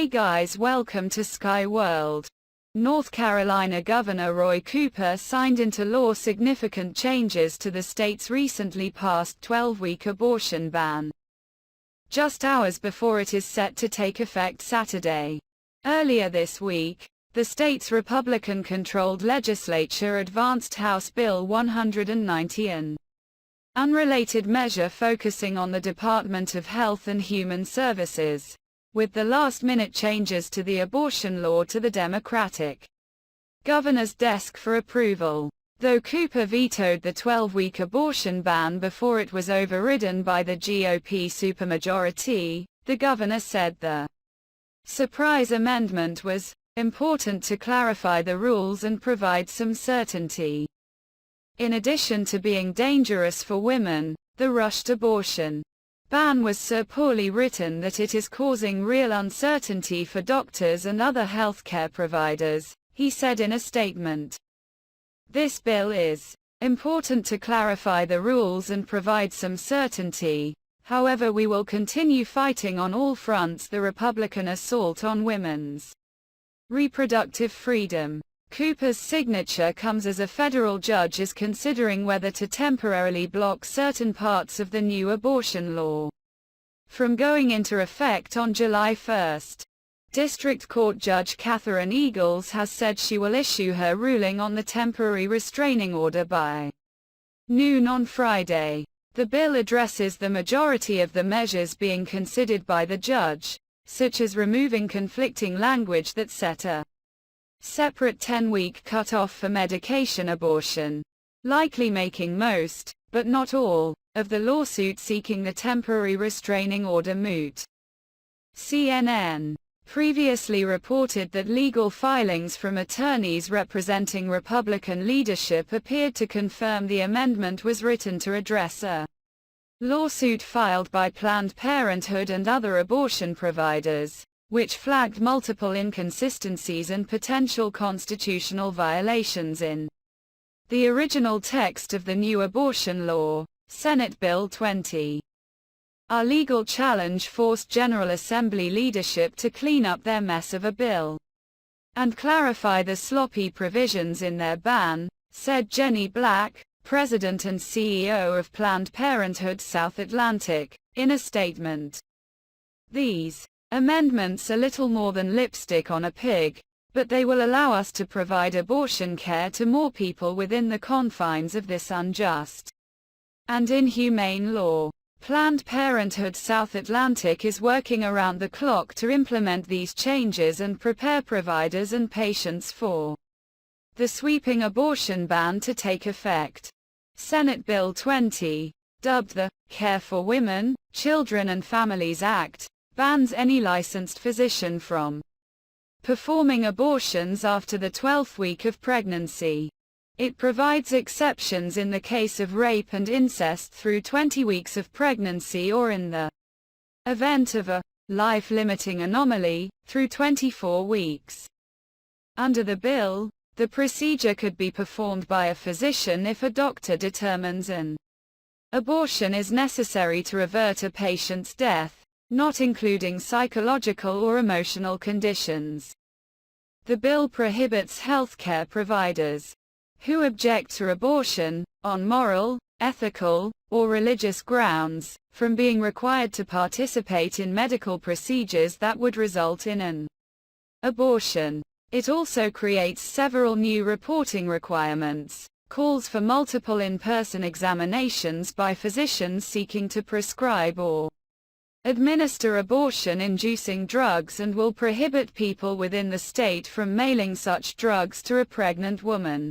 Hey guys, welcome to Sky World. North Carolina Governor Roy Cooper signed into law significant changes to the state's recently passed 12-week abortion ban, just hours before it is set to take effect Saturday. Earlier this week, the state's Republican-controlled legislature advanced House Bill 190, an unrelated measure focusing on the Department of Health and Human Services, with the last-minute changes to the abortion law to the Democratic governor's desk for approval. Though Cooper vetoed the 12-week abortion ban before it was overridden by the GOP supermajority, the governor said the surprise amendment was important to clarify the rules and provide some certainty. In addition to being dangerous for women, the rushed abortion ban was so poorly written that it is causing real uncertainty for doctors and other healthcare providers, he said in a statement. This bill is important to clarify the rules and provide some certainty. However, we will continue fighting on all fronts the Republican assault on women's reproductive freedom. Cooper's signature comes as a federal judge is considering whether to temporarily block certain parts of the new abortion law from going into effect on July 1. District Court Judge Catherine Eagles has said she will issue her ruling on the temporary restraining order by noon on Friday. The bill addresses the majority of the measures being considered by the judge, such as removing conflicting language that set a separate 10-week cutoff for medication abortion, likely making most, but not all, of the lawsuit seeking the temporary restraining order moot. CNN previously reported that legal filings from attorneys representing Republican leadership appeared to confirm the amendment was written to address a lawsuit filed by Planned Parenthood and other abortion providers, which flagged multiple inconsistencies and potential constitutional violations in the original text of the new abortion law, Senate Bill 20. Our legal challenge forced General Assembly leadership to clean up their mess of a bill and clarify the sloppy provisions in their ban, said Jenny Black, President and CEO of Planned Parenthood South Atlantic, in a statement. These amendments are little more than lipstick on a pig, but they will allow us to provide abortion care to more people within the confines of this unjust and inhumane law. Planned Parenthood South Atlantic is working around the clock to implement these changes and prepare providers and patients for the sweeping abortion ban to take effect. Senate Bill 20, dubbed the Care for Women, Children and Families Act, bans any licensed physician from performing abortions after the 12th week of pregnancy. It provides exceptions in the case of rape and incest through 20 weeks of pregnancy or in the event of a life-limiting anomaly, through 24 weeks. Under the bill, the procedure could be performed by a physician if a doctor determines an abortion is necessary to avert a patient's death, not including psychological or emotional conditions. The bill prohibits healthcare providers who object to abortion, on moral, ethical, or religious grounds, from being required to participate in medical procedures that would result in an abortion. It also creates several new reporting requirements, calls for multiple in-person examinations by physicians seeking to prescribe or administer abortion-inducing drugs, and will prohibit people within the state from mailing such drugs to a pregnant woman.